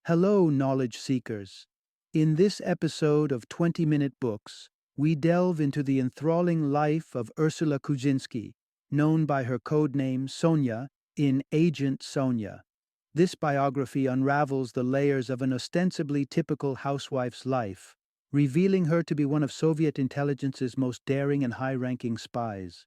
Hello, knowledge seekers. In this episode of 20-Minute Books, we delve into the enthralling life of Ursula Kuczynski, known by her code name Sonya in Agent Sonya. This biography unravels the layers of an ostensibly typical housewife's life, revealing her to be one of Soviet intelligence's most daring and high-ranking spies.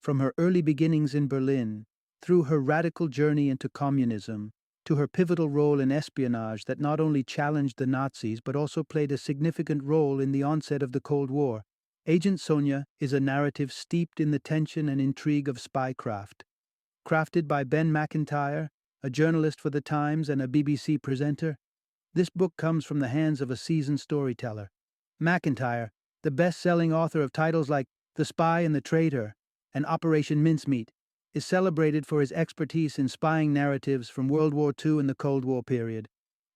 From her early beginnings in Berlin, through her radical journey into communism, to her pivotal role in espionage that not only challenged the Nazis but also played a significant role in the onset of the Cold War, Agent Sonya is a narrative steeped in the tension and intrigue of spycraft. Crafted by Ben Macintyre, a journalist for The Times and a BBC presenter, this book comes from the hands of a seasoned storyteller. Macintyre, the best-selling author of titles like The Spy and the Traitor and Operation Mincemeat, is celebrated for his expertise in spying narratives from World War II and the Cold War period.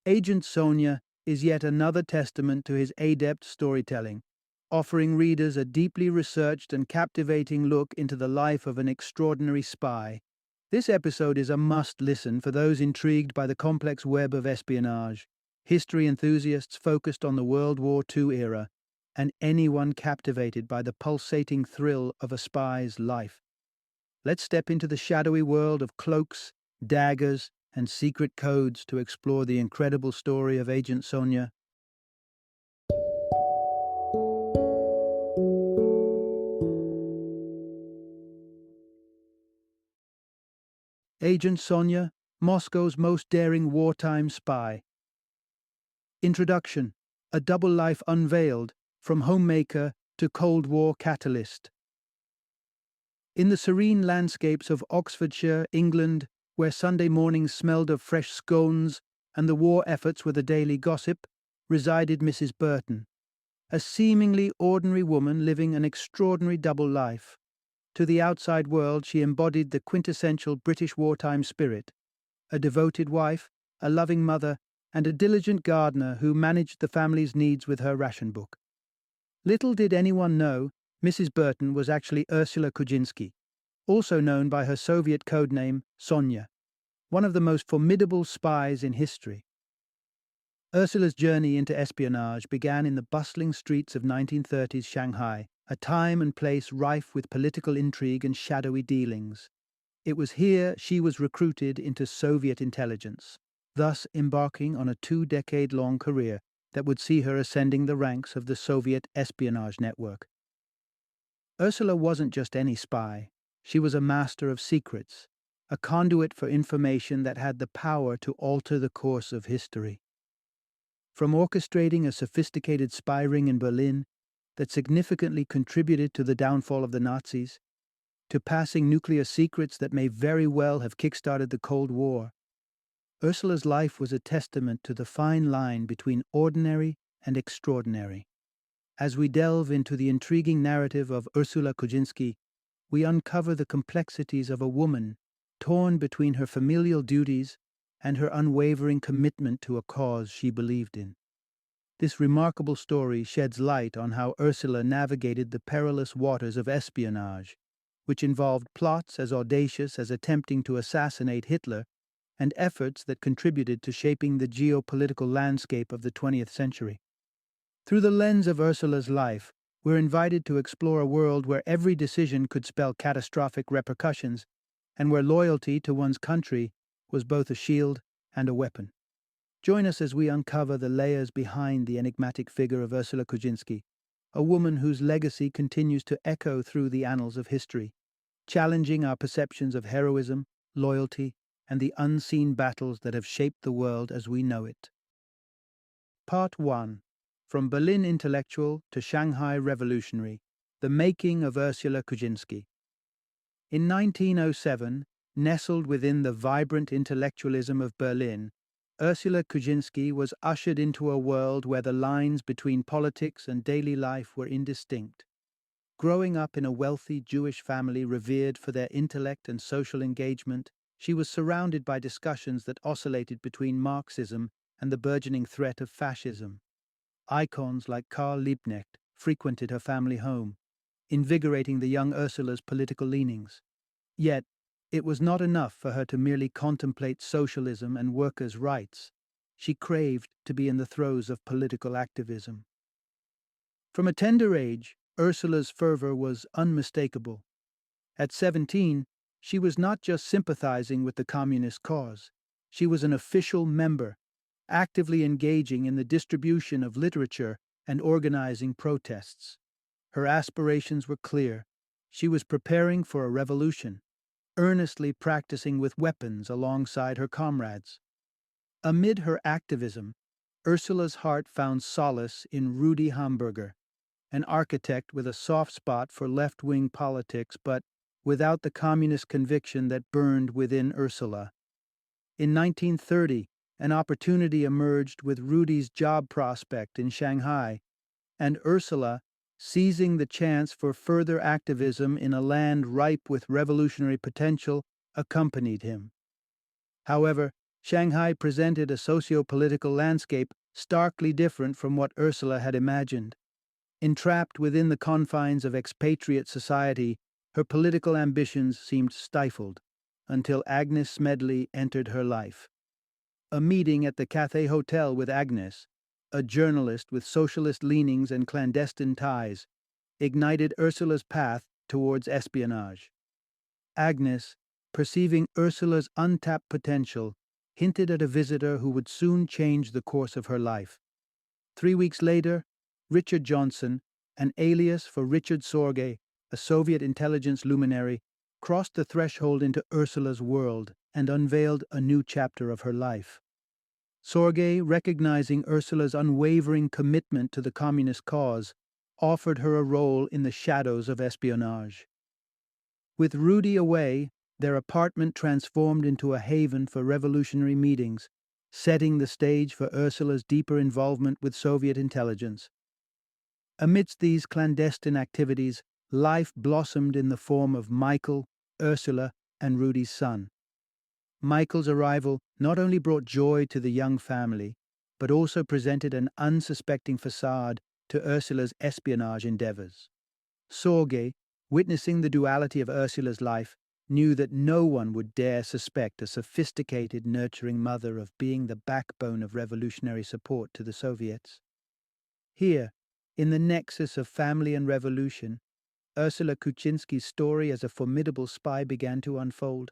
Agent Sonya is yet another testament to his adept storytelling, offering readers a deeply researched and captivating look into the life of an extraordinary spy. This episode is a must-listen for those intrigued by the complex web of espionage, history enthusiasts focused on the World War II era, and anyone captivated by the pulsating thrill of a spy's life. Let's step into the shadowy world of cloaks, daggers, and secret codes to explore the incredible story of Agent Sonya. Agent Sonya, Moscow's most daring wartime spy. Introduction: A double life unveiled, from homemaker to Cold War catalyst. In the serene landscapes of Oxfordshire, England, where Sunday mornings smelled of fresh scones and the war efforts were the daily gossip, resided Mrs. Burton, a seemingly ordinary woman living an extraordinary double life. To the outside world, she embodied the quintessential British wartime spirit, a devoted wife, a loving mother, and a diligent gardener who managed the family's needs with her ration book. Little did anyone know, Mrs. Burton was actually Ursula Kuczynski, also known by her Soviet codename Sonya, one of the most formidable spies in history. Ursula's journey into espionage began in the bustling streets of 1930s Shanghai, a time and place rife with political intrigue and shadowy dealings. It was here she was recruited into Soviet intelligence, thus embarking on a 2-decade-long career that would see her ascending the ranks of the Soviet espionage network. Ursula wasn't just any spy. She was a master of secrets, a conduit for information that had the power to alter the course of history. From orchestrating a sophisticated spy ring in Berlin that significantly contributed to the downfall of the Nazis, to passing nuclear secrets that may very well have kick-started the Cold War, Ursula's life was a testament to the fine line between ordinary and extraordinary. As we delve into the intriguing narrative of Ursula Kuczynski, we uncover the complexities of a woman torn between her familial duties and her unwavering commitment to a cause she believed in. This remarkable story sheds light on how Ursula navigated the perilous waters of espionage, which involved plots as audacious as attempting to assassinate Hitler and efforts that contributed to shaping the geopolitical landscape of the 20th century. Through the lens of Ursula's life, we're invited to explore a world where every decision could spell catastrophic repercussions, and where loyalty to one's country was both a shield and a weapon. Join us as we uncover the layers behind the enigmatic figure of Ursula Kuczynski, a woman whose legacy continues to echo through the annals of history, challenging our perceptions of heroism, loyalty, and the unseen battles that have shaped the world as we know it. Part 1. From Berlin intellectual to Shanghai revolutionary, the making of Ursula Kuczynski. In 1907, nestled within the vibrant intellectualism of Berlin, Ursula Kuczynski was ushered into a world where the lines between politics and daily life were indistinct. Growing up in a wealthy Jewish family revered for their intellect and social engagement, she was surrounded by discussions that oscillated between Marxism and the burgeoning threat of fascism. Icons like Karl Liebknecht frequented her family home, invigorating the young Ursula's political leanings. Yet, it was not enough for her to merely contemplate socialism and workers' rights. she craved to be in the throes of political activism. From a tender age, Ursula's fervor was unmistakable. At 17, she was not just sympathizing with the communist cause, she was an official member, actively engaging in the distribution of literature and organizing protests. Her aspirations were clear. She was preparing for a revolution, earnestly practicing with weapons alongside her comrades. Amid her activism, Ursula's heart found solace in Rudi Hamburger, an architect with a soft spot for left-wing politics but without the communist conviction that burned within Ursula. In 1930, an opportunity emerged with Rudi's job prospect in Shanghai, and Ursula, seizing the chance for further activism in a land ripe with revolutionary potential, accompanied him. However, Shanghai presented a socio-political landscape starkly different from what Ursula had imagined. Entrapped within the confines of expatriate society, her political ambitions seemed stifled, until Agnes Smedley entered her life. A meeting at the Cathay Hotel with Agnes, a journalist with socialist leanings and clandestine ties, ignited Ursula's path towards espionage. Agnes, perceiving Ursula's untapped potential, hinted at a visitor who would soon change the course of her life. 3 weeks later, Richard Johnson, an alias for Richard Sorge, a Soviet intelligence luminary, crossed the threshold into Ursula's world and unveiled a new chapter of her life. Sorge, recognizing Ursula's unwavering commitment to the communist cause, offered her a role in the shadows of espionage. With Rudi away, their apartment transformed into a haven for revolutionary meetings, setting the stage for Ursula's deeper involvement with Soviet intelligence. Amidst these clandestine activities, life blossomed in the form of Michael, Ursula, and Rudi's son. Michael's arrival not only brought joy to the young family, but also presented an unsuspecting facade to Ursula's espionage endeavors. Sorge, witnessing the duality of Ursula's life, knew that no one would dare suspect a sophisticated, nurturing mother of being the backbone of revolutionary support to the Soviets. Here, in the nexus of family and revolution, Ursula Kuczynski's story as a formidable spy began to unfold,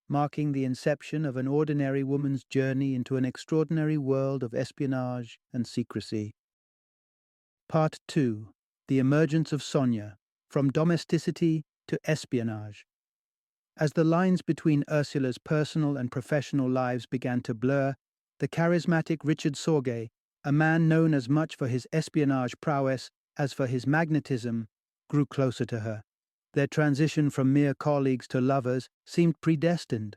marking the inception of an ordinary woman's journey into an extraordinary world of espionage and secrecy. Part 2. The Emergence of Sonya, from Domesticity to Espionage. As the lines between Ursula's personal and professional lives began to blur, the charismatic Richard Sorge, a man known as much for his espionage prowess as for his magnetism, grew closer to her. Their transition from mere colleagues to lovers seemed predestined.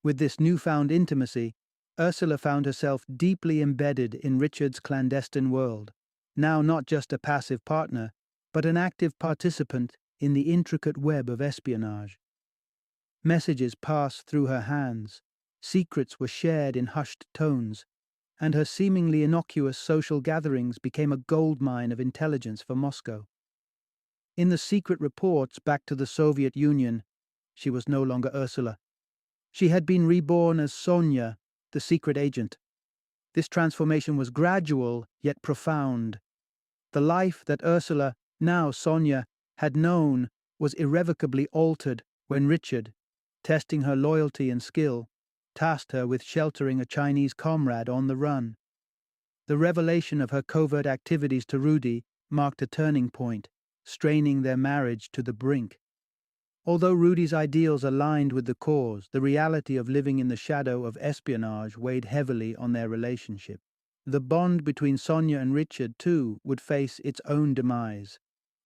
With this newfound intimacy, Ursula found herself deeply embedded in Richard's clandestine world, now not just a passive partner, but an active participant in the intricate web of espionage. Messages passed through her hands, secrets were shared in hushed tones, and her seemingly innocuous social gatherings became a goldmine of intelligence for Moscow. In the secret reports back to the Soviet Union, she was no longer Ursula. She had been reborn as Sonya, the secret agent. This transformation was gradual, yet profound. The life that Ursula, now Sonya, had known was irrevocably altered when Richard, testing her loyalty and skill, tasked her with sheltering a Chinese comrade on the run. The revelation of her covert activities to Rudi marked a turning point, straining their marriage to the brink. Although Rudi's ideals aligned with the cause, the reality of living in the shadow of espionage weighed heavily on their relationship. The bond between Sonya and Richard, too, would face its own demise.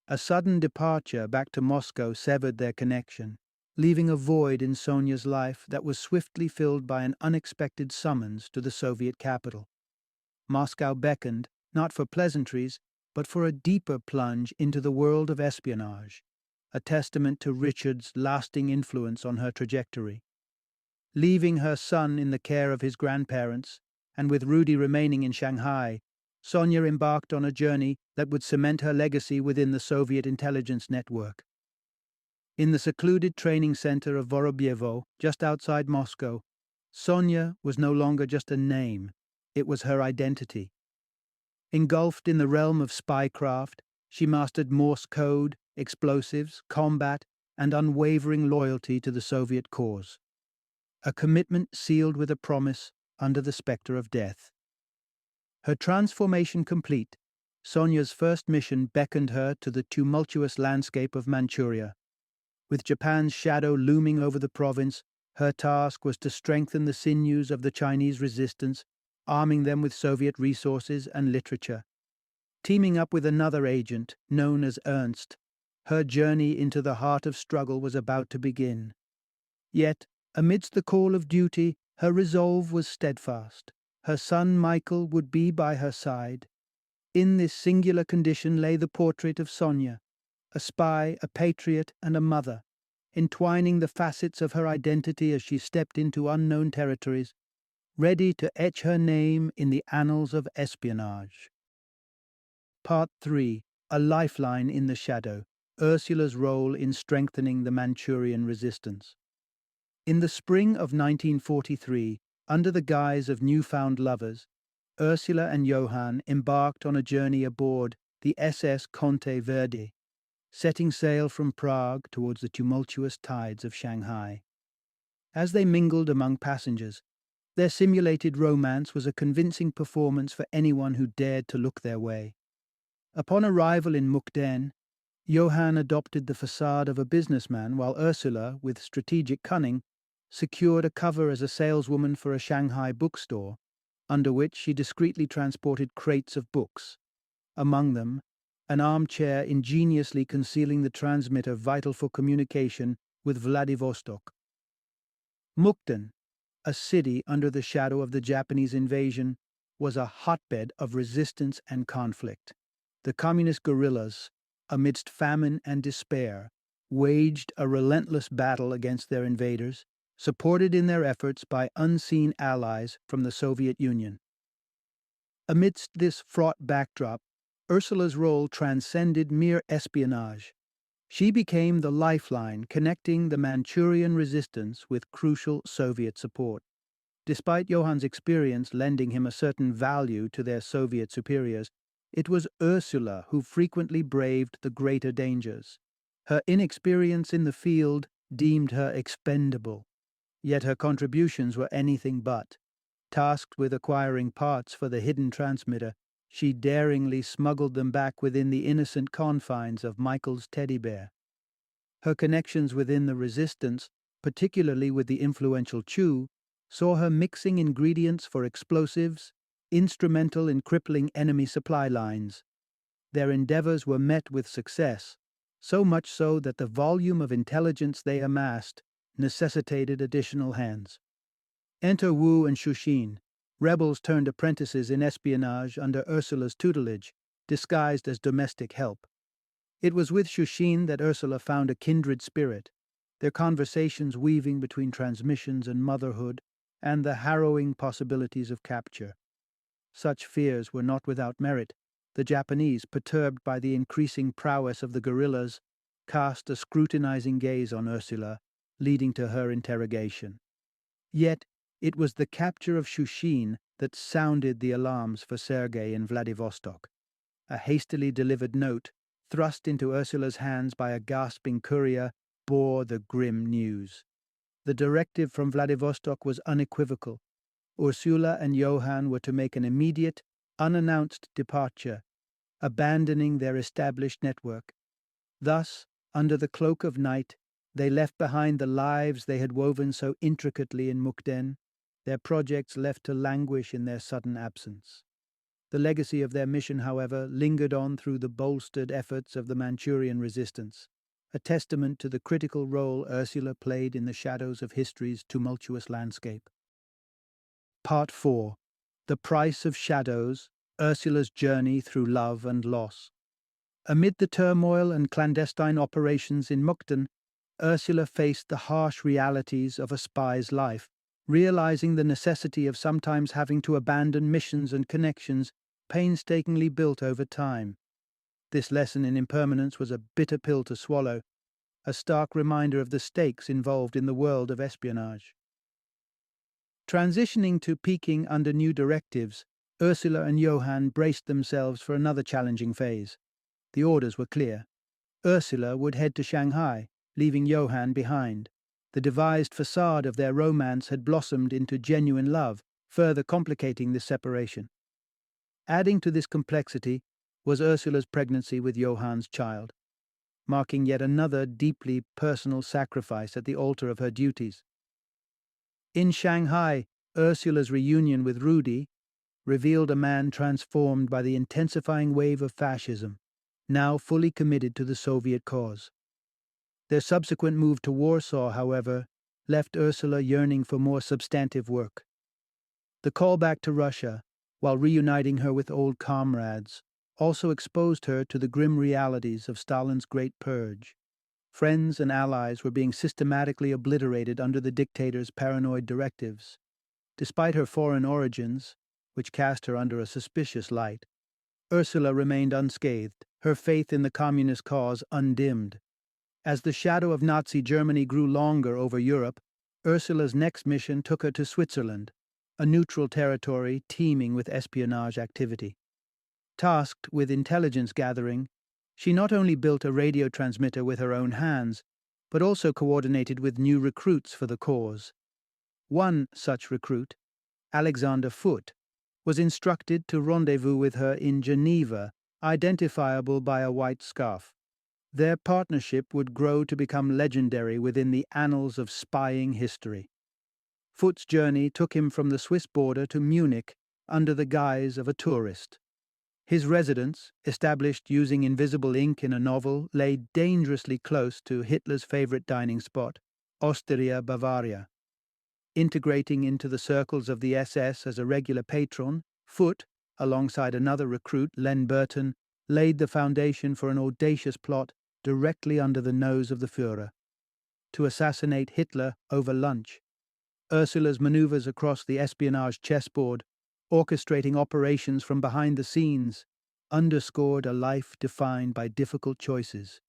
A sudden departure back to Moscow severed their connection, leaving a void in Sonya's life that was swiftly filled by an unexpected summons to the Soviet capital. Moscow beckoned, not for pleasantries, but for a deeper plunge into the world of espionage, a testament to Richard's lasting influence on her trajectory. Leaving her son in the care of his grandparents, and with Rudi remaining in Shanghai, Sonya embarked on a journey that would cement her legacy within the Soviet intelligence network. In the secluded training center of Vorobyevo, just outside Moscow, Sonya was no longer just a name. it was her identity. Engulfed in the realm of spycraft, she mastered Morse code, explosives, combat, and unwavering loyalty to the Soviet cause. A commitment sealed with a promise under the specter of death. Her transformation complete, Sonya's first mission beckoned her to the tumultuous landscape of Manchuria. With Japan's shadow looming over the province, her task was to strengthen the sinews of the Chinese resistance, arming them with Soviet resources and literature. Teaming up with another agent, known as Ernst, her journey into the heart of struggle was about to begin. Yet, amidst the call of duty, her resolve was steadfast. Her son Michael would be by her side. In this singular condition lay the portrait of Sonya, a spy, a patriot, and a mother, entwining the facets of her identity as she stepped into unknown territories, ready to etch her name in the annals of espionage. Part 3. A Lifeline in the Shadow. Ursula's role in strengthening the Manchurian resistance. In the spring of 1943, under the guise of newfound lovers, Ursula and Johann embarked on a journey aboard the SS Conte Verde, setting sail from Prague towards the tumultuous tides of Shanghai. As they mingled among passengers, their simulated romance was a convincing performance for anyone who dared to look their way. Upon arrival in Mukden, Johann adopted the facade of a businessman, while Ursula, with strategic cunning, secured a cover as a saleswoman for a Shanghai bookstore, under which she discreetly transported crates of books. Among them, an armchair ingeniously concealing the transmitter vital for communication with Vladivostok. Mukden, a city under the shadow of the Japanese invasion, was a hotbed of resistance and conflict. The communist guerrillas, amidst famine and despair, waged a relentless battle against their invaders, supported in their efforts by unseen allies from the Soviet Union. Amidst this fraught backdrop, Ursula's role transcended mere espionage. She became the lifeline connecting the Manchurian resistance with crucial Soviet support. Despite Johann's experience lending him a certain value to their Soviet superiors, it was Ursula who frequently braved the greater dangers. Her inexperience in the field deemed her expendable, yet her contributions were anything but. Tasked with acquiring parts for the hidden transmitter, she daringly smuggled them back within the innocent confines of Michael's teddy bear. Her connections within the resistance, particularly with the influential Chu, saw her mixing ingredients for explosives, instrumental in crippling enemy supply lines. Their endeavors were met with success, so much so that the volume of intelligence they amassed necessitated additional hands. Enter Wu and Shushin, rebels turned apprentices in espionage under Ursula's tutelage, disguised as domestic help. It was with Shushin that Ursula found a kindred spirit, their conversations weaving between transmissions and motherhood and the harrowing possibilities of capture. Such fears were not without merit. The Japanese, perturbed by the increasing prowess of the guerrillas, cast a scrutinizing gaze on Ursula, leading to her interrogation. Yet, it was the capture of Shushin that sounded the alarms for Sergei in Vladivostok. A hastily delivered note, thrust into Ursula's hands by a gasping courier, bore the grim news. The directive from Vladivostok was unequivocal. Ursula and Johann were to make an immediate, unannounced departure, abandoning their established network. Thus, under the cloak of night, they left behind the lives they had woven so intricately in Mukden, their projects left to languish in their sudden absence. The legacy of their mission, however, lingered on through the bolstered efforts of the Manchurian resistance, a testament to the critical role Ursula played in the shadows of history's tumultuous landscape. Part 4. The Price of Shadows, Ursula's Journey Through Love and Loss. Amid the turmoil and clandestine operations in Mukden, Ursula faced the harsh realities of a spy's life, realizing the necessity of sometimes having to abandon missions and connections painstakingly built over time. This lesson in impermanence was a bitter pill to swallow, a stark reminder of the stakes involved in the world of espionage. Transitioning to peaking under new directives, Ursula and Johann braced themselves for another challenging phase. The orders were clear. Ursula would head to Shanghai, leaving Johann behind. The devised facade of their romance had blossomed into genuine love, further complicating this separation. Adding to this complexity was Ursula's pregnancy with Johann's child, marking yet another deeply personal sacrifice at the altar of her duties. In Shanghai, Ursula's reunion with Rudi revealed a man transformed by the intensifying wave of fascism, now fully committed to the Soviet cause. Their subsequent move to Warsaw, however, left Ursula yearning for more substantive work. The callback to Russia, while reuniting her with old comrades, also exposed her to the grim realities of Stalin's Great Purge. Friends and allies were being systematically obliterated under the dictator's paranoid directives. Despite her foreign origins, which cast her under a suspicious light, Ursula remained unscathed, her faith in the communist cause undimmed. As the shadow of Nazi Germany grew longer over Europe, Ursula's next mission took her to Switzerland, a neutral territory teeming with espionage activity. Tasked with intelligence gathering, she not only built a radio transmitter with her own hands, but also coordinated with new recruits for the cause. One such recruit, Alexander Foote, was instructed to rendezvous with her in Geneva, identifiable by a white scarf. Their partnership would grow to become legendary within the annals of spying history. Foote's journey took him from the Swiss border to Munich under the guise of a tourist. His residence, established using invisible ink in a novel, lay dangerously close to Hitler's favorite dining spot, Osteria Bavaria. Integrating into the circles of the SS as a regular patron, Foote, alongside another recruit, Len Burton, laid the foundation for an audacious plot directly under the nose of the Führer. To assassinate Hitler over lunch. Ursula's maneuvers across the espionage chessboard, orchestrating operations from behind the scenes, underscored a life defined by difficult choices.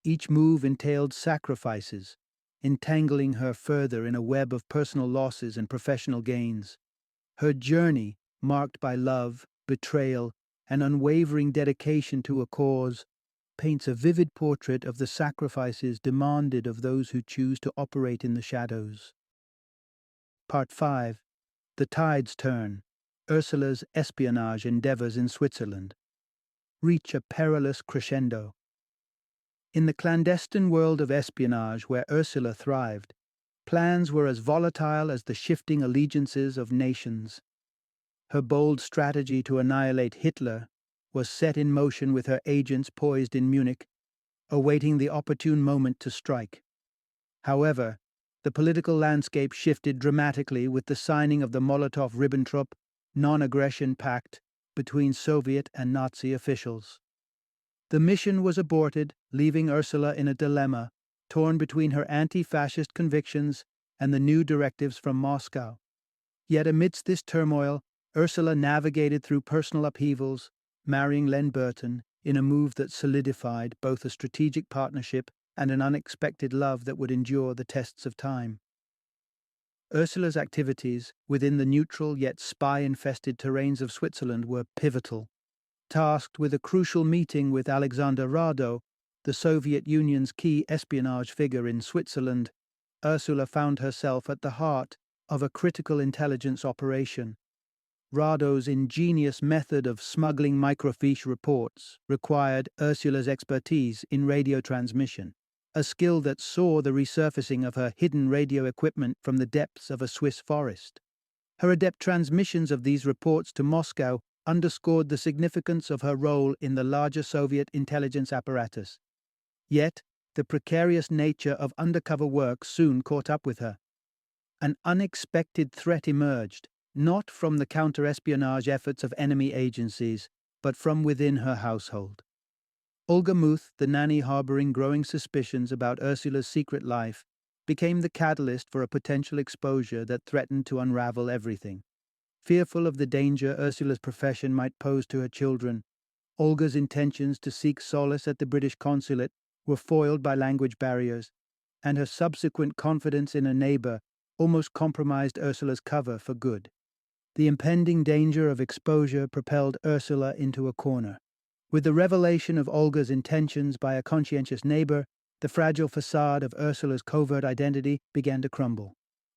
Each move entailed sacrifices, entangling her further in a web of personal losses and professional gains. Her journey, marked by love, betrayal, and unwavering dedication to a cause, paints a vivid portrait of the sacrifices demanded of those who choose to operate in the shadows. Part 5. The Tides Turn. Ursula's espionage endeavors in Switzerland reach a perilous crescendo. In the clandestine world of espionage where Ursula thrived, plans were as volatile as the shifting allegiances of nations. Her bold strategy to annihilate Hitler was set in motion with her agents poised in Munich, awaiting the opportune moment to strike. However, the political landscape shifted dramatically with the signing of the Molotov-Ribbentrop non-aggression pact between Soviet and Nazi officials. The mission was aborted, leaving Ursula in a dilemma, torn between her anti-fascist convictions and the new directives from Moscow. Yet amidst this turmoil, Ursula navigated through personal upheavals, marrying Len Burton in a move that solidified both a strategic partnership and an unexpected love that would endure the tests of time. Ursula's activities within the neutral yet spy-infested terrains of Switzerland were pivotal. Tasked with a crucial meeting with Alexander Rado, the Soviet Union's key espionage figure in Switzerland, Ursula found herself at the heart of a critical intelligence operation. Rado's ingenious method of smuggling microfiche reports required Ursula's expertise in radio transmission, a skill that saw the resurfacing of her hidden radio equipment from the depths of a Swiss forest. Her adept transmissions of these reports to Moscow underscored the significance of her role in the larger Soviet intelligence apparatus. Yet, the precarious nature of undercover work soon caught up with her. An unexpected threat emerged, not from the counter-espionage efforts of enemy agencies, but from within her household. Olga Muth, the nanny harboring growing suspicions about Ursula's secret life, became the catalyst for a potential exposure that threatened to unravel everything. Fearful of the danger Ursula's profession might pose to her children, Olga's intentions to seek solace at the British consulate were foiled by language barriers, and her subsequent confidence in a neighbor almost compromised Ursula's cover for good. The impending danger of exposure propelled Ursula into a corner. With the revelation of Olga's intentions by a conscientious neighbor, the fragile facade of Ursula's covert identity began to crumble.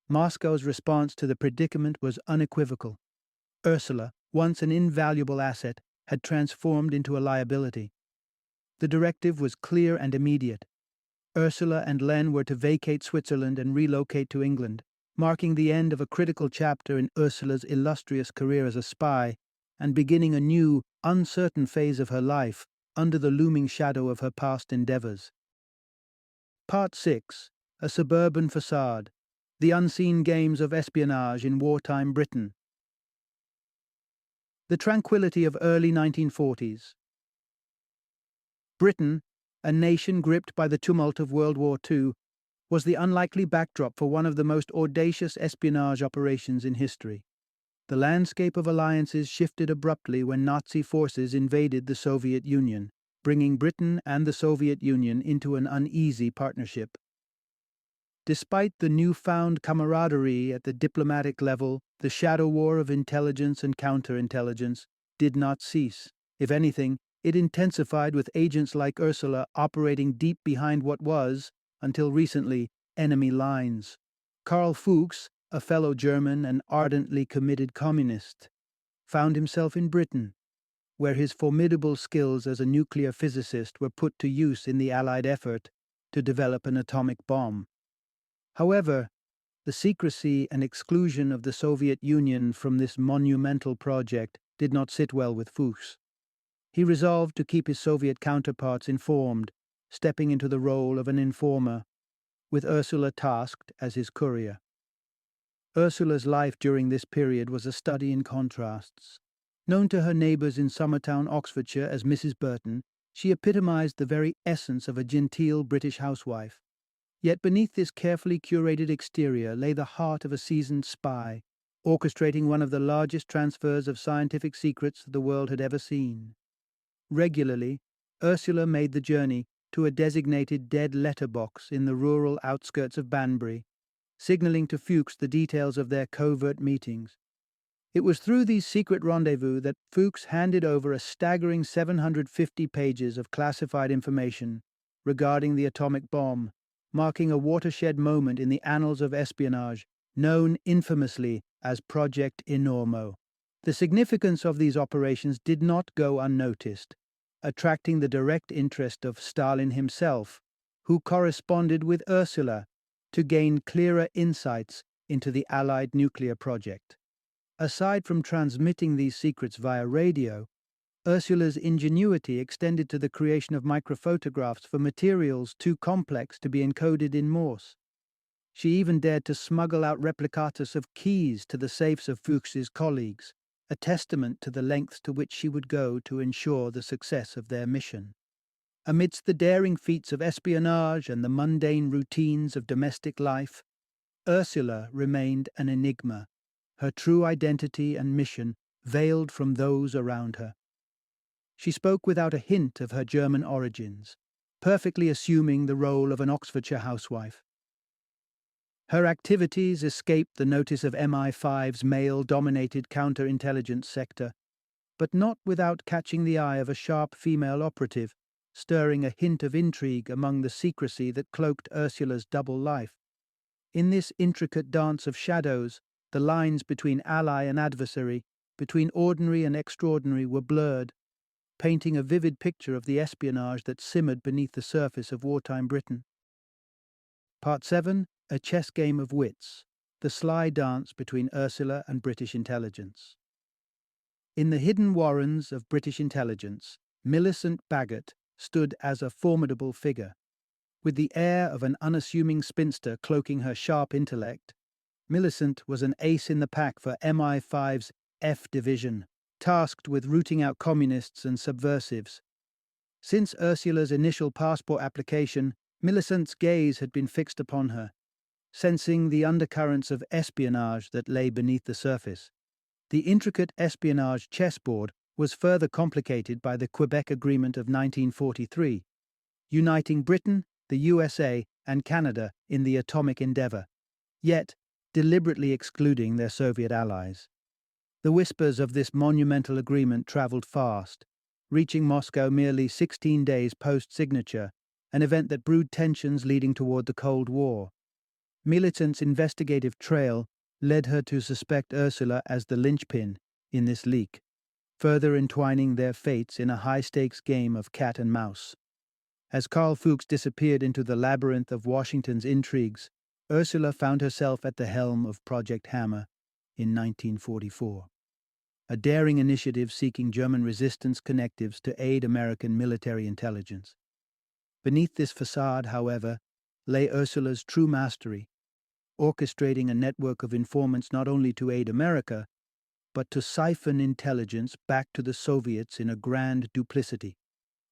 Moscow's response to the predicament was unequivocal. Ursula, once an invaluable asset, had transformed into a liability. The directive was clear and immediate. Ursula and Len were to vacate Switzerland and relocate to England, marking the end of a critical chapter in Ursula's illustrious career as a spy and beginning a new, uncertain phase of her life under the looming shadow of her past endeavors. Part 6. A Suburban Facade. The Unseen Games of Espionage in Wartime Britain. The tranquility of early 1940s. Britain, a nation gripped by the tumult of World War II, was the unlikely backdrop for one of the most audacious espionage operations in history. The landscape of alliances shifted abruptly when Nazi forces invaded the Soviet Union, bringing Britain and the Soviet Union into an uneasy partnership. Despite the newfound camaraderie at the diplomatic level, the shadow war of intelligence and counterintelligence did not cease. If anything, it intensified with agents like Ursula operating deep behind what was, until recently, enemy lines. Karl Fuchs, a fellow German and ardently committed communist, found himself in Britain, where his formidable skills as a nuclear physicist were put to use in the Allied effort to develop an atomic bomb. However, the secrecy and exclusion of the Soviet Union from this monumental project did not sit well with Fuchs. He resolved to keep his Soviet counterparts informed, stepping into the role of an informer, with Ursula tasked as his courier. Ursula's life during this period was a study in contrasts. Known to her neighbours in Summertown, Oxfordshire as Mrs. Burton, she epitomized the very essence of a genteel British housewife. Yet beneath this carefully curated exterior lay the heart of a seasoned spy, orchestrating one of the largest transfers of scientific secrets the world had ever seen. Regularly, Ursula made the journey to a designated dead letter box in the rural outskirts of Banbury, signalling to Fuchs the details of their covert meetings. It was through these secret rendezvous that Fuchs handed over a staggering 750 pages of classified information regarding the atomic bomb, marking a watershed moment in the annals of espionage, known infamously as Project Enormo. The significance of these operations did not go unnoticed, attracting the direct interest of Stalin himself, who corresponded with Ursula to gain clearer insights into the Allied nuclear project. Aside from transmitting these secrets via radio, Ursula's ingenuity extended to the creation of microphotographs for materials too complex to be encoded in Morse. She even dared to smuggle out replicas of keys to the safes of Fuchs's colleagues, a testament to the lengths to which she would go to ensure the success of their mission. Amidst the daring feats of espionage and the mundane routines of domestic life, Ursula remained an enigma, her true identity and mission veiled from those around her. She spoke without a hint of her German origins, perfectly assuming the role of an Oxfordshire housewife. Her activities escaped the notice of MI5's male-dominated counterintelligence sector, but not without catching the eye of a sharp female operative, stirring a hint of intrigue among the secrecy that cloaked Ursula's double life. In this intricate dance of shadows, the lines between ally and adversary, between ordinary and extraordinary, were blurred, painting a vivid picture of the espionage that simmered beneath the surface of wartime Britain. Part 7. A Chess Game of Wits. The Sly Dance Between Ursula and British Intelligence. In the hidden warrens of British intelligence, Millicent Baggott stood as a formidable figure. With the air of an unassuming spinster cloaking her sharp intellect, Millicent was an ace in the pack for MI5's F Division, tasked with rooting out communists and subversives. Since Ursula's initial passport application, Millicent's gaze had been fixed upon her, sensing the undercurrents of espionage that lay beneath the surface. The intricate espionage chessboard was further complicated by the Quebec Agreement of 1943, uniting Britain, the USA, and Canada in the atomic endeavour. Yet, deliberately excluding their Soviet allies. The whispers of this monumental agreement traveled fast, reaching Moscow merely 16 days post-signature, an event that brewed tensions leading toward the Cold War. Militant's investigative trail led her to suspect Ursula as the linchpin in this leak, further entwining their fates in a high-stakes game of cat and mouse. As Karl Fuchs disappeared into the labyrinth of Washington's intrigues, Ursula found herself at the helm of Project Hammer in 1944, a daring initiative seeking German resistance connectives to aid American military intelligence. Beneath this facade, however, lay Ursula's true mastery, orchestrating a network of informants not only to aid America, but to siphon intelligence back to the Soviets in a grand duplicity.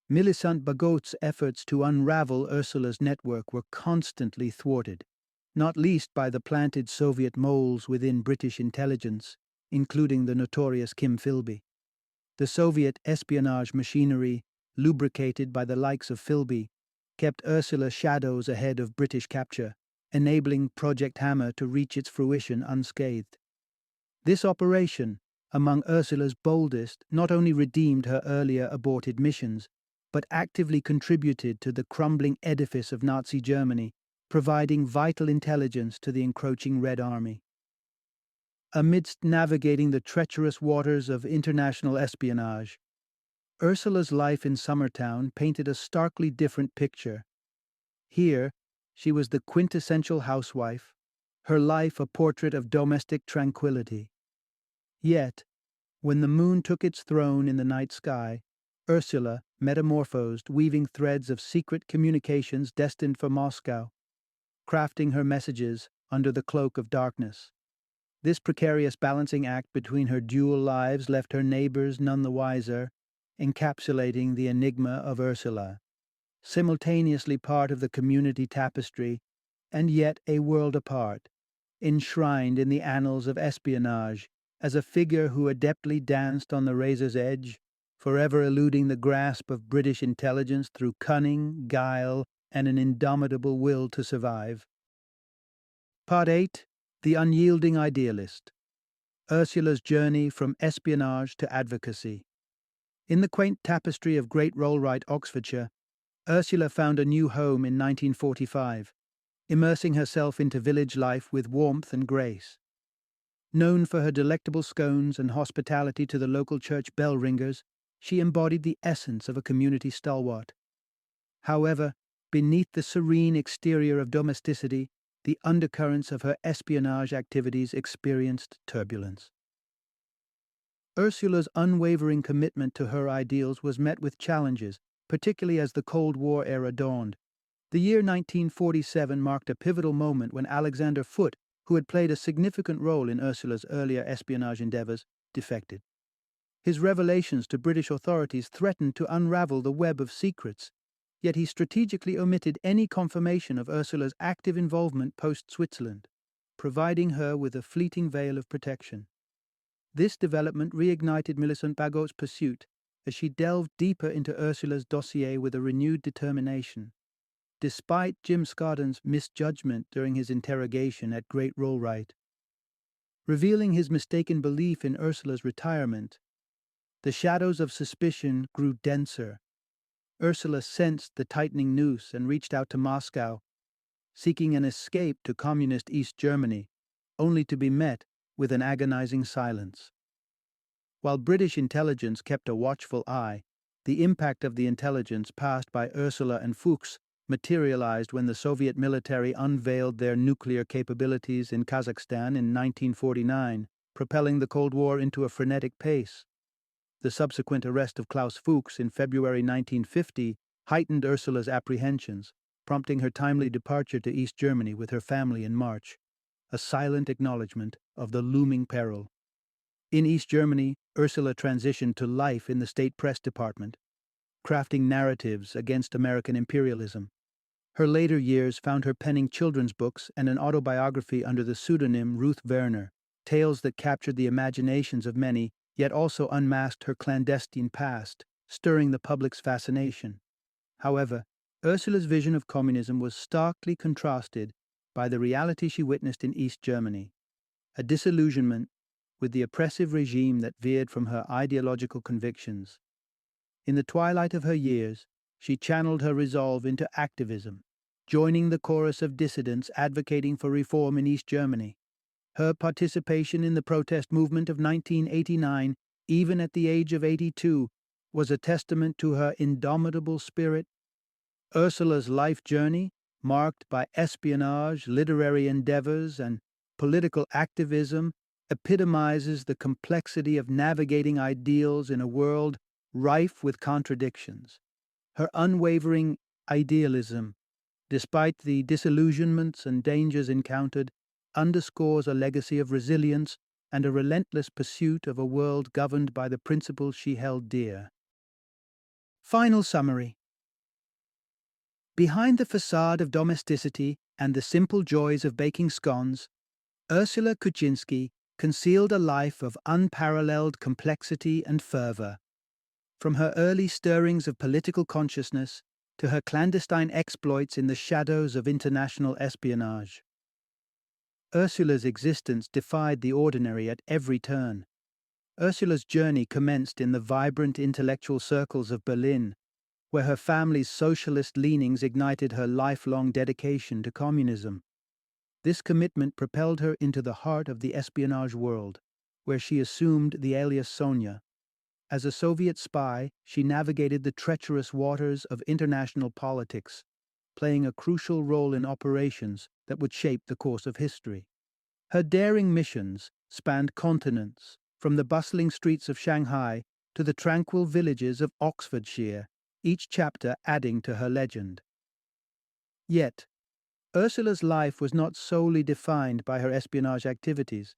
Millicent Bagot's efforts to unravel Ursula's network were constantly thwarted, not least by the planted Soviet moles within British intelligence, including the notorious Kim Philby. The Soviet espionage machinery, lubricated by the likes of Philby, kept Ursula's shadows ahead of British capture, enabling Project Hammer to reach its fruition unscathed. This operation, among Ursula's boldest, not only redeemed her earlier aborted missions, but actively contributed to the crumbling edifice of Nazi Germany, providing vital intelligence to the encroaching Red Army. Amidst navigating the treacherous waters of international espionage, Ursula's life in Summertown painted a starkly different picture. Here, she was the quintessential housewife, her life a portrait of domestic tranquility. Yet, when the moon took its throne in the night sky, Ursula metamorphosed, weaving threads of secret communications destined for Moscow, crafting her messages under the cloak of darkness. This precarious balancing act between her dual lives left her neighbors none the wiser, encapsulating the enigma of Ursula, simultaneously part of the community tapestry and yet a world apart, enshrined in the annals of espionage as a figure who adeptly danced on the razor's edge, forever eluding the grasp of British intelligence through cunning, guile, and an indomitable will to survive. Part 8. The Unyielding Idealist. Ursula's Journey from Espionage to Advocacy. In the quaint tapestry of Great Rollright, Oxfordshire, Ursula found a new home in 1945, immersing herself into village life with warmth and grace. Known for her delectable scones and hospitality to the local church bell ringers, she embodied the essence of a community stalwart. However, beneath the serene exterior of domesticity, the undercurrents of her espionage activities experienced turbulence. Ursula's unwavering commitment to her ideals was met with challenges, particularly as the Cold War era dawned. The year 1947 marked a pivotal moment when Alexander Foote, who had played a significant role in Ursula's earlier espionage endeavors, defected. His revelations to British authorities threatened to unravel the web of secrets, yet he strategically omitted any confirmation of Ursula's active involvement post-Switzerland, providing her with a fleeting veil of protection. This development reignited Millicent Bagot's pursuit as she delved deeper into Ursula's dossier with a renewed determination. Despite Jim Scotton's misjudgment during his interrogation at Great Rollright, revealing his mistaken belief in Ursula's retirement, the shadows of suspicion grew denser. Ursula sensed the tightening noose and reached out to Moscow, seeking an escape to communist East Germany, only to be met with an agonizing silence. While British intelligence kept a watchful eye, the impact of the intelligence passed by Ursula and Fuchs materialized when the Soviet military unveiled their nuclear capabilities in Kazakhstan in 1949, propelling the Cold War into a frenetic pace. The subsequent arrest of Klaus Fuchs in February 1950 heightened Ursula's apprehensions, prompting her timely departure to East Germany with her family in March, a silent acknowledgement of the looming peril. In East Germany, Ursula transitioned to life in the state press department, crafting narratives against American imperialism. Her later years found her penning children's books and an autobiography under the pseudonym Ruth Werner, tales that captured the imaginations of many, yet also unmasked her clandestine past, stirring the public's fascination. However, Ursula's vision of communism was starkly contrasted by the reality she witnessed in East Germany, a disillusionment with the oppressive regime that veered from her ideological convictions. In the twilight of her years, she channeled her resolve into activism, joining the chorus of dissidents advocating for reform in East Germany. Her participation in the protest movement of 1989, even at the age of 82, was a testament to her indomitable spirit. Ursula's life journey, marked by espionage, literary endeavors, and political activism, epitomizes the complexity of navigating ideals in a world rife with contradictions. Her unwavering idealism, despite the disillusionments and dangers encountered, underscores a legacy of resilience and a relentless pursuit of a world governed by the principles she held dear. Final summary. Behind the facade of domesticity and the simple joys of baking scones, Ursula Kuczynski concealed a life of unparalleled complexity and fervor. From her early stirrings of political consciousness to her clandestine exploits in the shadows of international espionage, Ursula's existence defied the ordinary at every turn. Ursula's journey commenced in the vibrant intellectual circles of Berlin, where her family's socialist leanings ignited her lifelong dedication to communism. This commitment propelled her into the heart of the espionage world, where she assumed the alias Sonya. As a Soviet spy, she navigated the treacherous waters of international politics, playing a crucial role in operations that would shape the course of history. Her daring missions spanned continents, from the bustling streets of Shanghai to the tranquil villages of Oxfordshire, each chapter adding to her legend. Yet, Ursula's life was not solely defined by her espionage activities.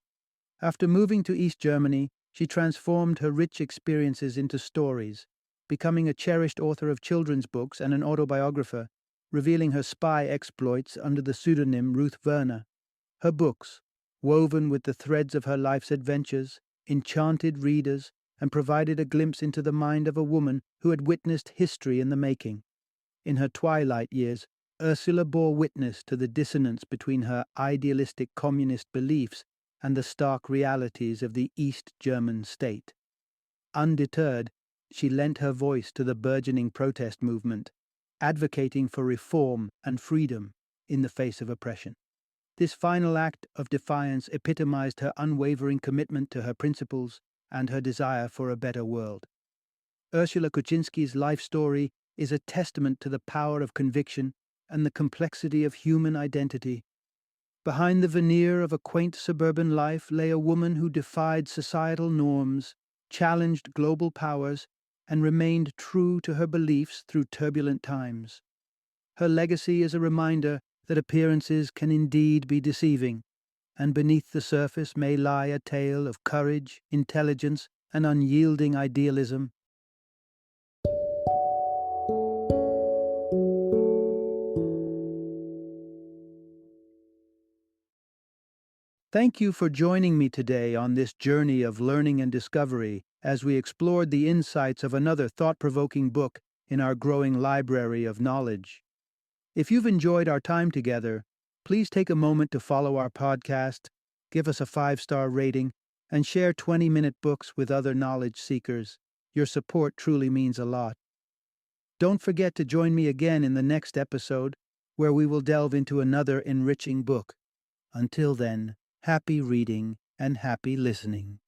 After moving to East Germany, she transformed her rich experiences into stories, becoming a cherished author of children's books and an autobiographer, revealing her spy exploits under the pseudonym Ruth Werner. Her books, woven with the threads of her life's adventures, enchanted readers and provided a glimpse into the mind of a woman who had witnessed history in the making. In her twilight years, Ursula bore witness to the dissonance between her idealistic communist beliefs and the stark realities of the East German state. Undeterred, she lent her voice to the burgeoning protest movement, advocating for reform and freedom in the face of oppression. This final act of defiance epitomized her unwavering commitment to her principles and her desire for a better world. Ursula Kuczynski's life story is a testament to the power of conviction and the complexity of human identity. Behind the veneer of a quaint suburban life lay a woman who defied societal norms, challenged global powers, and remained true to her beliefs through turbulent times. Her legacy is a reminder that appearances can indeed be deceiving, and beneath the surface may lie a tale of courage, intelligence, and unyielding idealism. Thank you for joining me today on this journey of learning and discovery as we explored the insights of another thought-provoking book in our growing library of knowledge. If you've enjoyed our time together, please take a moment to follow our podcast, give us a 5-star rating, and share 20-minute books with other knowledge seekers. Your support truly means a lot. Don't forget to join me again in the next episode, where we will delve into another enriching book. Until then, happy reading and happy listening.